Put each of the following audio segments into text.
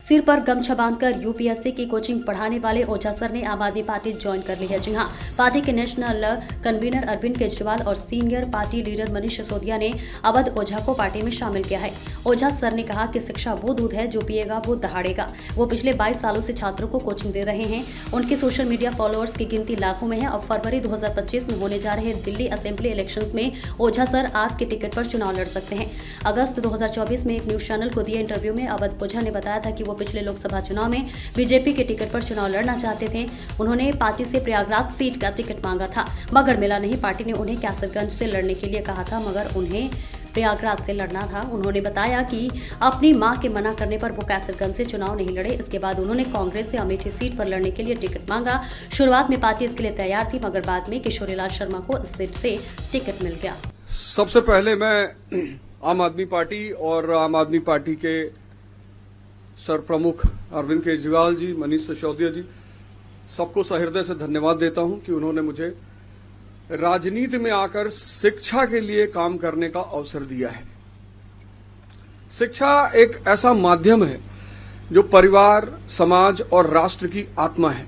सिर पर गमछा बांधकर यूपीएससी की कोचिंग पढ़ाने वाले ओझा सर ने आम आदमी पार्टी ज्वाइन कर ली है। जी हां, पार्टी के नेशनल कन्वीनर अरविंद केजरीवाल और senior party leader Manish Sisodia ने अवध ओझा को पार्टी में शामिल किया है। ओझा सर ने कहा कि शिक्षा वो दूध है जो पिएगा वो दहाड़ेगा। वो पिछले 22 सालों से छात्रों को कोचिंग दे रहे हैं। उनके सोशल मीडिया फॉलोअर्स की गिनती लाखों में है। अब फरवरी 2025 में होने जा रहे दिल्ली असेंबली इलेक्शंस में ओझा सर आपके टिकट पर चुनाव लड़ सकते हैं। अगस्त 2024 में एक न्यूज चैनल को दिए इंटरव्यू में अवध ओझा ने बताया था कि वो पिछले लोकसभा चुनाव में बीजेपी के टिकट पर चुनाव लड़ना चाहते थे। उन्होंने पार्टी से प्रयागराज सीट का टिकट मांगा था, मगर मिला नहीं। पार्टी ने उन्हें कैसरगंज से लड़ने के लिए कहा था, मगर उन्हें प्रयागराज से लड़ना था। उन्होंने बताया कि अपनी मां के मना करने पर वो कैसरगंज से चुनाव नहीं लड़े। इसके बाद उन्होंने कांग्रेस से अमेठी सीट पर लड़ने के लिए टिकट मांगा। शुरुआत में पार्टी इसके लिए तैयार थी, मगर बाद में किशोरीलाल शर्मा को इस सीट से टिकट मिल गया। सबसे पहले मैं आम आदमी पार्टी और आम आदमी पार्टी के सर प्रमुख अरविंद केजरीवाल जी, मनीष सिसोदिया जी, सबको सहृदय से धन्यवाद देता हूं कि उन्होंने मुझे राजनीति में आकर शिक्षा के लिए काम करने का अवसर दिया है। शिक्षा एक ऐसा माध्यम है जो परिवार, समाज और राष्ट्र की आत्मा है।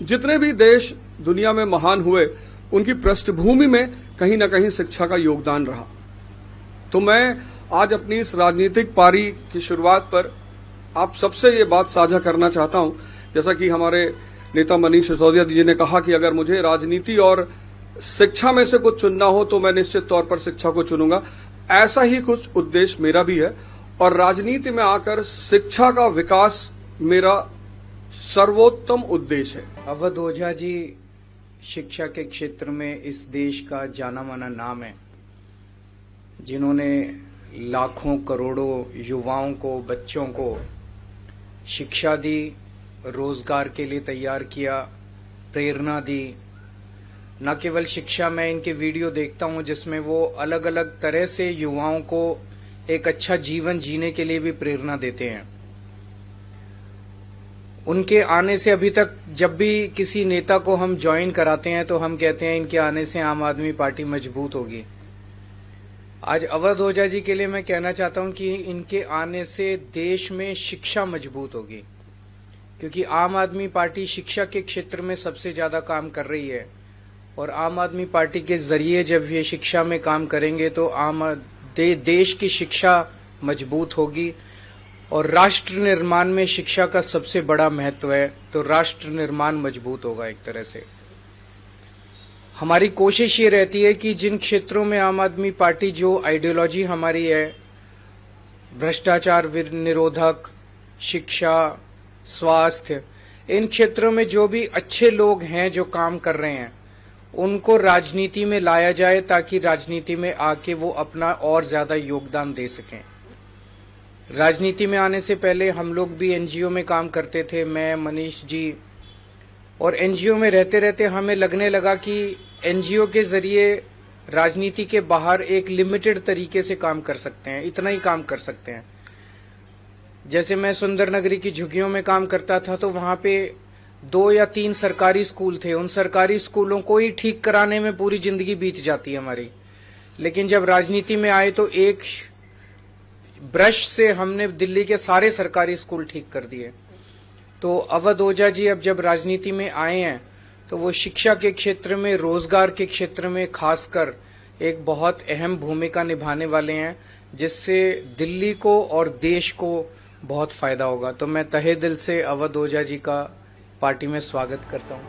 जितने भी देश दुनिया में महान हुए, उनकी पृष्ठभूमि में कहीं न कहीं शिक्षा का योगदान रहा। तो मैं आज अपनी इस राजनीतिक पारी की शुरुआत पर आप सबसे ये बात साझा करना चाहता हूं, जैसा कि हमारे नेता मनीष सिसोदिया जी ने कहा कि अगर मुझे राजनीति और शिक्षा में से कुछ चुनना हो तो मैं निश्चित तौर पर शिक्षा को चुनूंगा। ऐसा ही कुछ उद्देश्य मेरा भी है और राजनीति में आकर शिक्षा का विकास मेरा सर्वोत्तम उद्देश्य है। अवध ओझा जी शिक्षा के क्षेत्र में इस देश का जाना माना नाम है, जिन्होंने लाखों करोड़ों युवाओं को, बच्चों को शिक्षा दी, रोजगार के लिए तैयार किया, प्रेरणा दी। न केवल शिक्षा, मैं इनके वीडियो देखता हूं जिसमें वो अलग अलग तरह से युवाओं को एक अच्छा जीवन जीने के लिए भी प्रेरणा देते हैं। उनके आने से अभी तक जब भी किसी नेता को हम ज्वाइन कराते हैं तो हम कहते हैं इनके आने से आम आदमी पार्टी मजबूत होगी। आज अवध ओझा जी के लिए मैं कहना चाहता हूं कि इनके आने से देश में शिक्षा मजबूत होगी, क्योंकि आम आदमी पार्टी शिक्षा के क्षेत्र में सबसे ज्यादा काम कर रही है और आम आदमी पार्टी के जरिए जब ये शिक्षा में काम करेंगे तो देश की शिक्षा मजबूत होगी। और राष्ट्र निर्माण में शिक्षा का सबसे बड़ा महत्व है, तो राष्ट्र निर्माण मजबूत होगा। एक तरह से हमारी कोशिश ये रहती है कि जिन क्षेत्रों में आम आदमी पार्टी, जो आइडियोलॉजी हमारी है, भ्रष्टाचार निरोधक, शिक्षा, स्वास्थ्य, इन क्षेत्रों में जो भी अच्छे लोग हैं जो काम कर रहे हैं, उनको राजनीति में लाया जाए ताकि राजनीति में आके वो अपना और ज्यादा योगदान दे सकें। राजनीति में आने से पहले हम लोग भी एनजीओ में काम करते थे, मैं, मनीष जी, और एनजीओ में रहते रहते हमें लगने लगा कि एनजीओ के जरिए राजनीति के बाहर एक लिमिटेड तरीके से काम कर सकते हैं, इतना ही काम कर सकते हैं। जैसे मैं सुंदर नगरी की झुग्गियों में काम करता था तो वहां पे 2 या 3 सरकारी स्कूल थे। उन सरकारी स्कूलों को ही ठीक कराने में पूरी जिंदगी बीत जाती है हमारी। लेकिन जब राजनीति में आए तो एक ब्रश से हमने दिल्ली के सारे सरकारी स्कूल ठीक कर दिए। तो अवध ओझा जी अब जब राजनीति में आए हैं तो वो शिक्षा के क्षेत्र में, रोजगार के क्षेत्र में खासकर एक बहुत अहम भूमिका निभाने वाले हैं, जिससे दिल्ली को और देश को बहुत फायदा होगा। तो मैं तहे दिल से अवध ओझा जी का पार्टी में स्वागत करता हूं।